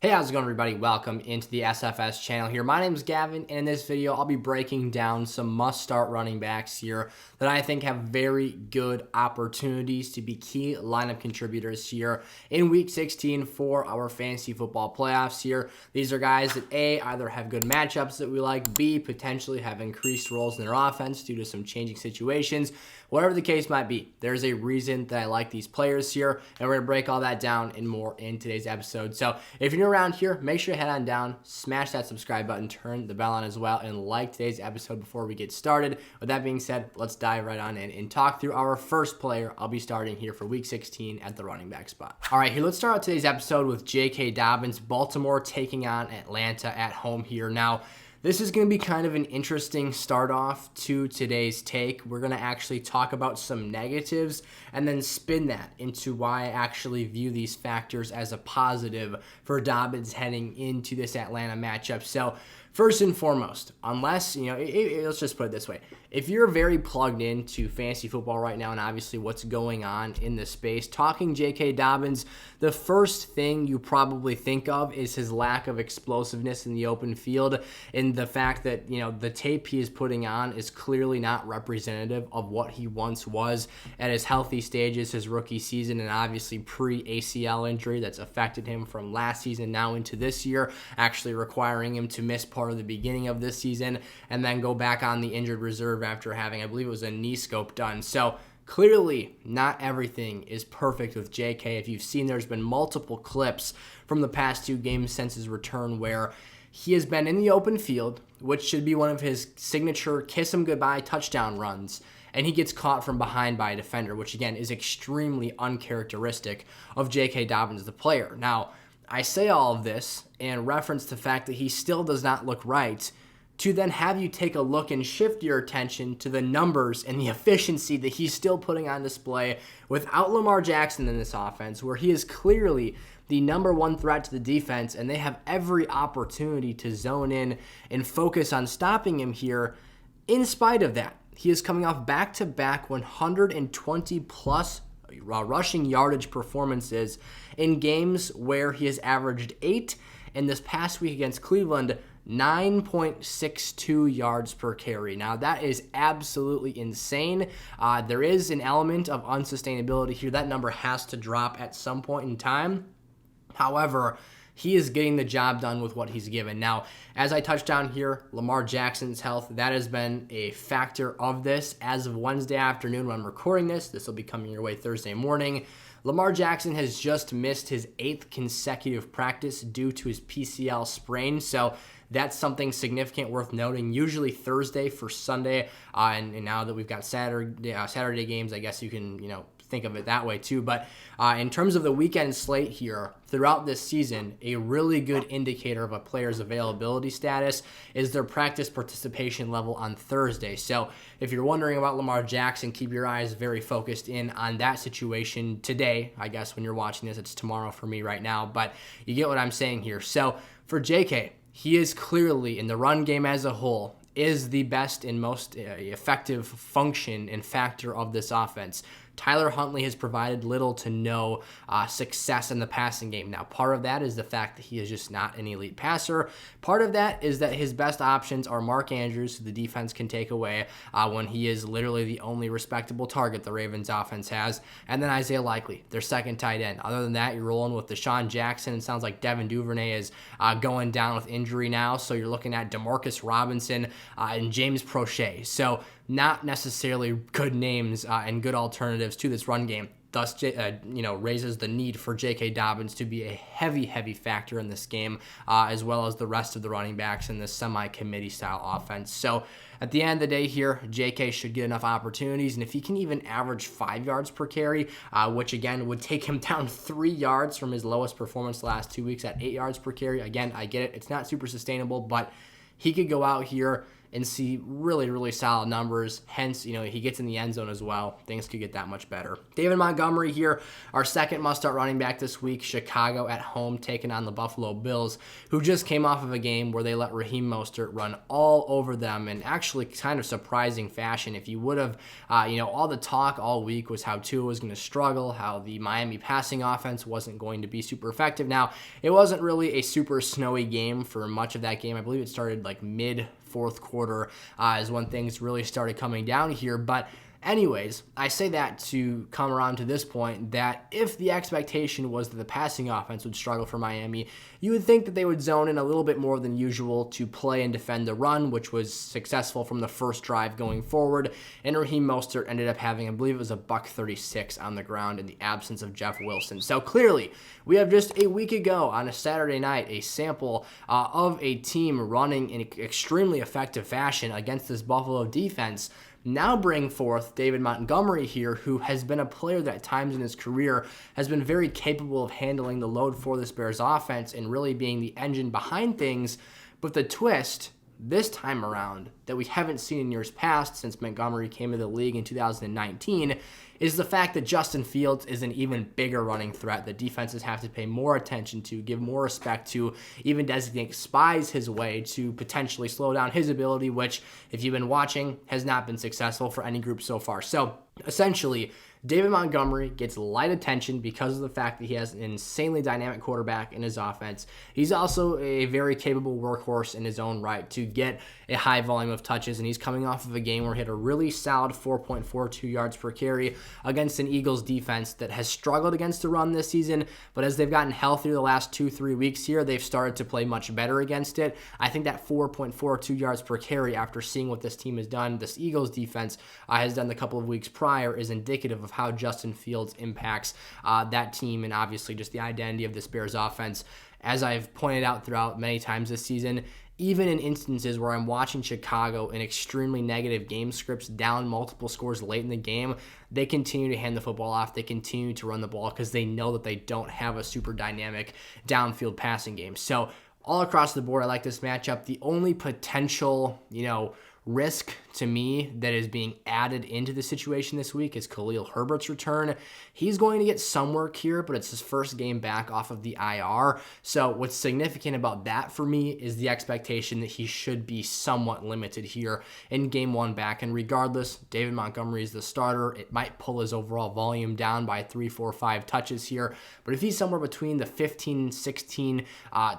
Hey, how's it going, everybody? Welcome into the SFS channel here. My name is Gavin, and in this video, I'll be breaking down some must-start running backs here that I think have very good opportunities to be key lineup contributors here in Week 16 for our fantasy football playoffs here. These are guys that A, either have good matchups that we like, B, potentially have increased roles in their offense due to some changing situations. Whatever the case might be, there's a reason that I like these players here, and we're going to break all that down and more in today's episode. So if you're new around here, make sure you head on down, smash that subscribe button, turn the bell on as well, and like today's episode before we get started. With that being said, let's dive right on in and talk through our first player I'll be starting here for Week 16 at the running back spot. All right, here, let's start out today's episode with J.K. Dobbins, Baltimore taking on Atlanta at home here. Now, this is going to be kind of an interesting start off to today's take. We're going to actually talk about some negatives and then spin that into why I actually view these factors as a positive for Dobbins heading into this Atlanta matchup. So first and foremost, unless, let's just put it this way. If you're very plugged into fantasy football right now and obviously what's going on in the space, talking J.K. Dobbins, the first thing you probably think of is his lack of explosiveness in the open field and the fact that, the tape he is putting on is clearly not representative of what he once was at his healthy stages, his rookie season, and obviously pre-ACL injury that's affected him from last season now into this year, actually requiring him to miss part of the beginning of this season and then go back on the injured reserve after having, I believe it was a knee scope done. So clearly not everything is perfect with JK. If you've seen, there's been multiple clips from the past two games since his return where he has been in the open field, which should be one of his signature kiss him goodbye touchdown runs, and he gets caught from behind by a defender, which again is extremely uncharacteristic of J.K. Dobbins, the player. Now, I say all of this and reference the fact that he still does not look right to then have you take a look and shift your attention to the numbers and the efficiency that he's still putting on display without Lamar Jackson in this offense, where he is clearly the number one threat to the defense, and they have every opportunity to zone in and focus on stopping him here. In spite of that, he is coming off back-to-back 120-plus rushing yardage performances in games where he has averaged 8, and this past week against Cleveland, 9.62 yards per carry. Now, that is absolutely insane. There is an element of unsustainability here. That number has to drop at some point in time. However, he is getting the job done with what he's given. Now, as I touched on here, Lamar Jackson's health, that has been a factor of this. As of Wednesday afternoon when I'm recording this, this will be coming your way Thursday morning, Lamar Jackson has just missed his 8th consecutive practice due to his PCL sprain. So that's something significant worth noting. Usually Thursday for Sunday, and now that we've got Saturday games, I guess you can, think of it that way too. But in terms of the weekend slate here, throughout this season, a really good indicator of a player's availability status is their practice participation level on Thursday. So if you're wondering about Lamar Jackson, keep your eyes very focused in on that situation today. I guess when you're watching this, it's tomorrow for me right now, but you get what I'm saying here. So for JK, he is clearly, in the run game as a whole, is the best and most effective function and factor of this offense. Tyler Huntley has provided little to no success in the passing game. Now, part of that is the fact that he is just not an elite passer. Part of that is that his best options are Mark Andrews, who the defense can take away when he is literally the only respectable target the Ravens offense has, and then Isaiah Likely, their second tight end. Other than that, you're rolling with Deshaun Jackson. It sounds like Devin Duvernay is going down with injury now, so you're looking at Demarcus Robinson and James Prochet. So not necessarily good names and good alternatives to this run game. Thus, raises the need for J.K. Dobbins to be a heavy factor in this game, as well as the rest of the running backs in this semi-committee style offense. So at the end of the day here, J.K. should get enough opportunities, and if he can even average 5 yards per carry, which again would take him down 3 yards from his lowest performance the last 2 weeks at 8 yards per carry. Again, I get it. It's not super sustainable, but he could go out here and see really, really solid numbers. Hence, he gets in the end zone as well. Things could get that much better. David Montgomery here, our second must-start running back this week. Chicago at home taking on the Buffalo Bills, who just came off of a game where they let Raheem Mostert run all over them in actually kind of surprising fashion. If you would have, all the talk all week was how Tua was going to struggle, how the Miami passing offense wasn't going to be super effective. Now, it wasn't really a super snowy game for much of that game. I believe it started like mid-fourth quarter is when things really started coming down here. But anyways, I say that to come around to this point that if the expectation was that the passing offense would struggle for Miami, you would think that they would zone in a little bit more than usual to play and defend the run, which was successful from the first drive going forward. And Raheem Mostert ended up having, I believe it was a $136 on the ground in the absence of Jeff Wilson. So clearly, we have just a week ago on a Saturday night a sample of a team running in extremely effective fashion against this Buffalo defense. Now bring forth David Montgomery here, who has been a player that at times in his career has been very capable of handling the load for this Bears offense and really being the engine behind things. But the twist this time around that we haven't seen in years past since Montgomery came into the league in 2019 is the fact that Justin Fields is an even bigger running threat that defenses have to pay more attention to, give more respect to, even designate spies his way to potentially slow down his ability, which, if you've been watching, has not been successful for any group so far. So, essentially, David Montgomery gets light attention because of the fact that he has an insanely dynamic quarterback in his offense. He's also a very capable workhorse in his own right to get a high volume of touches, and he's coming off of a game where he had a really solid 4.42 yards per carry against an Eagles defense that has struggled against the run this season, but as they've gotten healthier the last 2-3 weeks here, they've started to play much better against it. I think that 4.42 yards per carry, after seeing what this team has done, this Eagles defense has done the couple of weeks prior, is indicative of how Justin Fields impacts that team and obviously just the identity of this Bears offense. As I've pointed out throughout many times this season, even in instances where I'm watching Chicago in extremely negative game scripts, down multiple scores late in the game, they continue to hand the football off. They continue to run the ball because they know that they don't have a super dynamic downfield passing game. So all across the board, I like this matchup. The only potential, risk to me that is being added into the situation this week is Khalil Herbert's return. He's going to get some work here, but it's his first game back off of the IR. So what's significant about that for me is the expectation that he should be somewhat limited here in game one back. And regardless, David Montgomery is the starter. It might pull his overall volume down by 3, 4, 5 touches here. But if he's somewhere between the 15, 16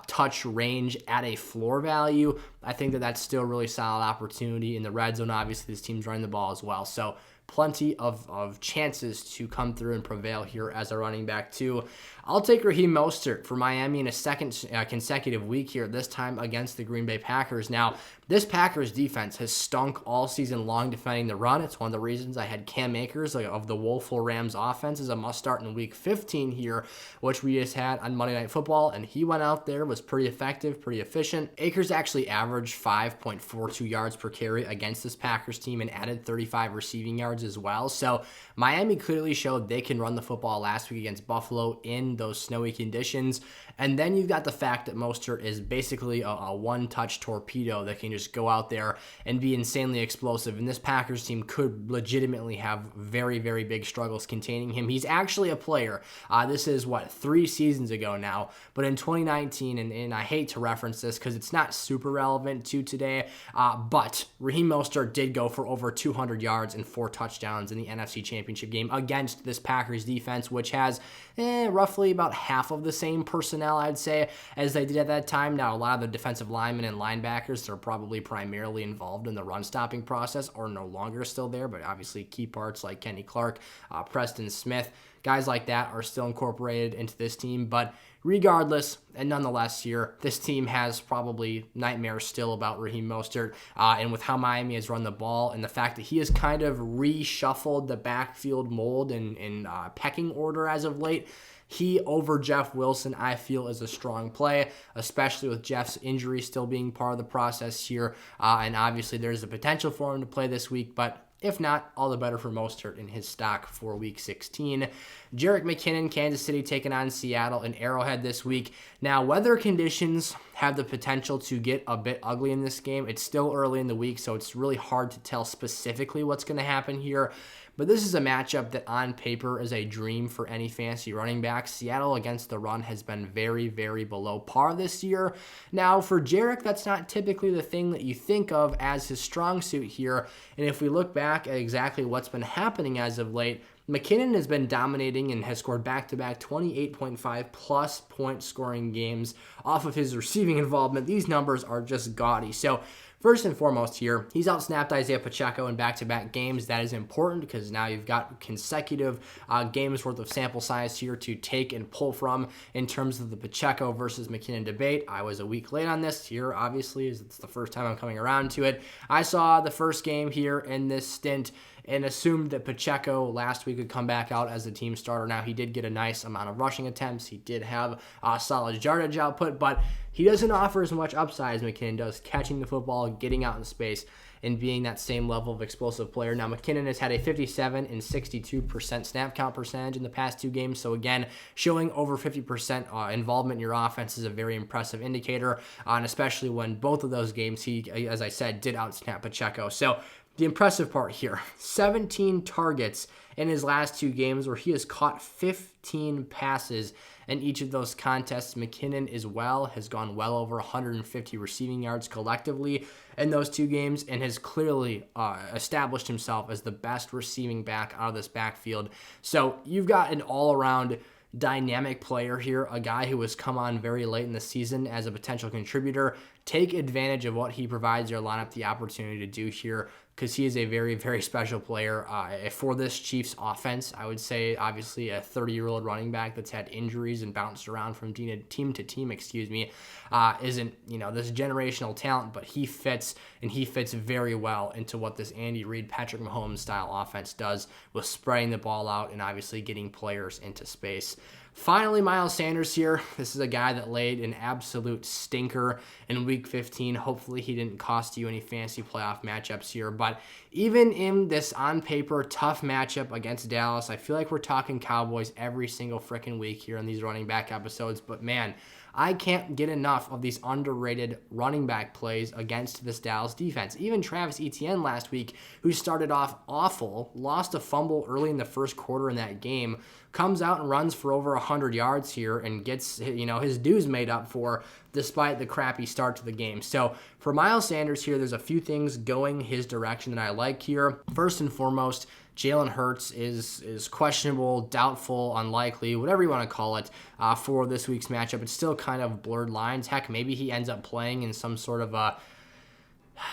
touch range at a floor value, I think that that's still a really solid opportunity in the red zone. Obviously, this team's running the ball as well. So plenty of chances to come through and prevail here as a running back too. I'll take Raheem Mostert for Miami in a second consecutive week here, this time against the Green Bay Packers. Now, this Packers defense has stunk all season long defending the run. It's one of the reasons I had Cam Akers of the Woeful Rams offense as a must-start in Week 15 here, which we just had on Monday Night Football, and he went out there, was pretty effective, pretty efficient. Akers actually averaged 5.42 yards per carry against this Packers team and added 35 receiving yards as well. So Miami clearly showed they can run the football last week against Buffalo in those snowy conditions. And then you've got the fact that Mostert is basically a one-touch torpedo that can just go out there and be insanely explosive. And this Packers team could legitimately have very, very big struggles containing him. He's actually a player. This is, 3 seasons ago now. But in 2019, and I hate to reference this because it's not super relevant to today, but Raheem Mostert did go for over 200 yards and 4 touchdowns in the NFC Championship game against this Packers defense, which has roughly about half of the same personnel, I'd say, as they did at that time. Now, a lot of the defensive linemen and linebackers that are probably primarily involved in the run-stopping process are no longer still there, but obviously key parts like Kenny Clark, Preston Smith, guys like that are still incorporated into this team. But regardless, and nonetheless here, this team has probably nightmares still about Raheem Mostert, and with how Miami has run the ball and the fact that he has kind of reshuffled the backfield mold in pecking order as of late. He over Jeff Wilson, I feel, is a strong play, especially with Jeff's injury still being part of the process here. And obviously there's a potential for him to play this week, but If not, all the better for Mostert in his stock for Week 16. Jerick McKinnon, Kansas City taking on Seattle in Arrowhead this week. Now, weather conditions have the potential to get a bit ugly in this game. It's still early in the week, so it's really hard to tell specifically what's going to happen here. But this is a matchup that on paper is a dream for any fantasy running back. Seattle against the run has been very, very below par this year. Now, for Jerick, that's not typically the thing that you think of as his strong suit here. And if we look back at exactly what's been happening as of late, McKinnon has been dominating and has scored back-to-back 28.5 plus point scoring games off of his receiving involvement. These numbers are just gaudy. So first and foremost here, he's outsnapped Isaiah Pacheco in back-to-back games. That is important because now you've got consecutive games worth of sample size here to take and pull from in terms of the Pacheco versus McKinnon debate. I was a week late on this here, obviously, as it's the first time I'm coming around to it. I saw the first game here in this stint and assumed that Pacheco last week would come back out as the team starter. Now, he did get a nice amount of rushing attempts. He did have a solid yardage output, but he doesn't offer as much upside as McKinnon does, catching the football, getting out in space, and being that same level of explosive player. Now, McKinnon has had a 57 and 62% snap count percentage in the past 2 games. So again, showing over 50% involvement in your offense is a very impressive indicator, and especially when both of those games he, as I said, did outsnap Pacheco. So the impressive part here, 17 targets in his last 2 games where he has caught 15 passes in each of those contests. McKinnon has gone well over 150 receiving yards collectively in those 2 games and has clearly established himself as the best receiving back out of this backfield. So you've got an all-around dynamic player here, a guy who has come on very late in the season as a potential contributor. Take advantage of what he provides your lineup the opportunity to do here, because he is a very, very special player for this Chiefs offense. I would say, obviously, a 30-year-old running back that's had injuries and bounced around from team to team, isn't, this generational talent, but he fits, and he fits very well into what this Andy Reid, Patrick Mahomes style offense does with spreading the ball out and obviously getting players into space. Finally, Miles Sanders here. This is a guy that laid an absolute stinker in Week 15. Hopefully he didn't cost you any fantasy playoff matchups here. But even in this on-paper tough matchup against Dallas, I feel like we're talking Cowboys every single freaking week here on these running back episodes. But man, I can't get enough of these underrated running back plays against this Dallas defense. Even Travis Etienne last week, who started off awful, lost a fumble early in the first quarter in that game, comes out and runs for over 100 yards here and gets, his dues made up for despite the crappy start to the game. So for Miles Sanders here, there's a few things going his direction that I like here. First and foremost, Jalen Hurts is questionable, doubtful, unlikely, whatever you want to call it, for this week's matchup. It's still kind of blurred lines. Heck, maybe he ends up playing in some sort of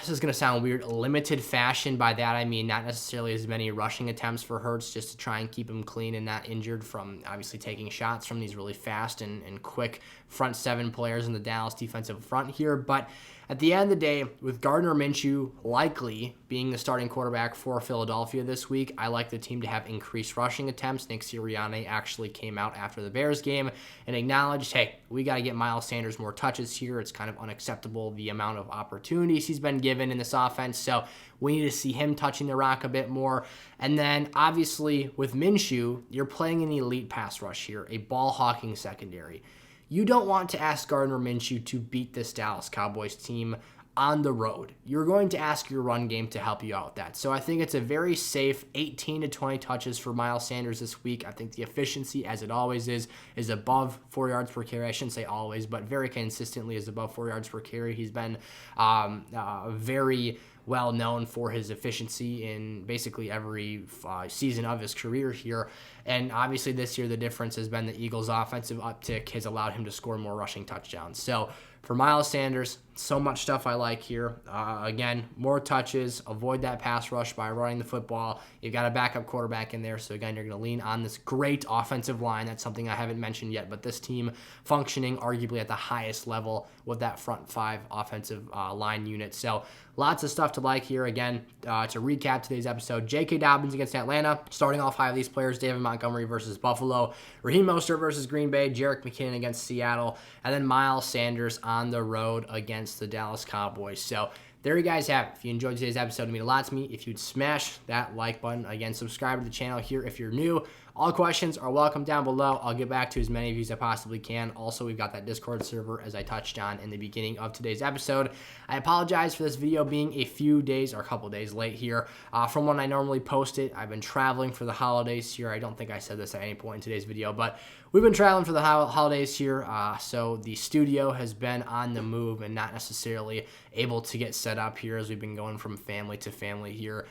this is going to sound weird, limited fashion. By that, I mean not necessarily as many rushing attempts for Hurts, just to try and keep him clean and not injured from obviously taking shots from these really fast and quick front 7 players in the Dallas defensive front here. But at the end of the day, with Gardner Minshew likely being the starting quarterback for Philadelphia this week, I like the team to have increased rushing attempts. Nick Sirianni actually came out after the Bears game and acknowledged, hey, we got to get Miles Sanders more touches here. It's kind of unacceptable the amount of opportunities he's been given in this offense, so we need to see him touching the rock a bit more. And then, obviously, with Minshew, you're playing an elite pass rush here, a ball-hawking secondary. You don't want to ask Gardner Minshew to beat this Dallas Cowboys team on the road. You're going to ask your run game to help you out with that. So I think it's a very safe 18 to 20 touches for Miles Sanders this week. I think the efficiency, as it always is above 4 yards per carry. I shouldn't say always, but very consistently is above 4 yards per carry. He's been very well known for his efficiency in basically every season of his career here. And obviously this year, the difference has been the Eagles' offensive uptick has allowed him to score more rushing touchdowns. So for Miles Sanders, so much stuff I like here. Again, more touches, avoid that pass rush by running the football. You've got a backup quarterback in there, so again, you're going to lean on this great offensive line. That's something I haven't mentioned yet, but this team functioning arguably at the highest level with that front 5 offensive line unit. So lots of stuff to like here. Again, to recap today's episode, J.K. Dobbins against Atlanta. Starting off high of these players, David Montgomery versus Buffalo, Raheem Mostert versus Green Bay, Jerick McKinnon against Seattle, and then Miles Sanders on the road against the Dallas Cowboys. So there you guys have it. If you enjoyed today's episode, it would mean a lot to me if you'd smash that like button. Again, subscribe to the channel here if you're new. All questions are welcome down below. I'll get back to as many of you as I possibly can. Also, we've got that Discord server, as I touched on in the beginning of today's episode. I apologize for this video being a few days or a couple days late here from when I normally post it. I've been traveling for the holidays here. I don't think I said this at any point in today's video, but we've been traveling for the holidays here, so the studio has been on the move and not necessarily able to get set up here as we've been going from family to family here,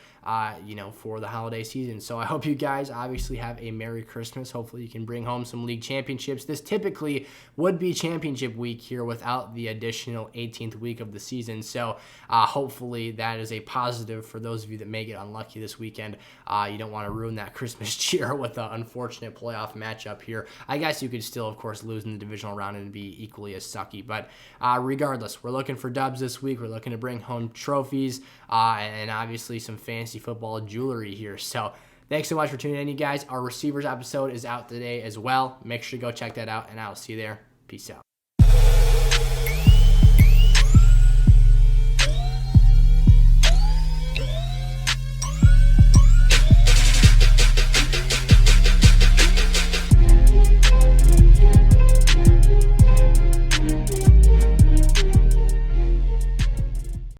for the holiday season. So I hope you guys obviously have a Merry Christmas. Hopefully you can bring home some league championships. This typically would be championship week here without the additional 18th week of the season. So hopefully that is a positive for those of you that may get unlucky this weekend. You don't want to ruin that Christmas cheer with an unfortunate playoff matchup here. I guess you could still, of course, lose in the divisional round and be equally as sucky. But regardless, we're looking for dubs this week. We're looking to bring home trophies and obviously some fantasy football jewelry here. So thanks so much for tuning in, you guys. Our receivers episode is out today as well. Make sure to go check that out, and I'll see you there. Peace out.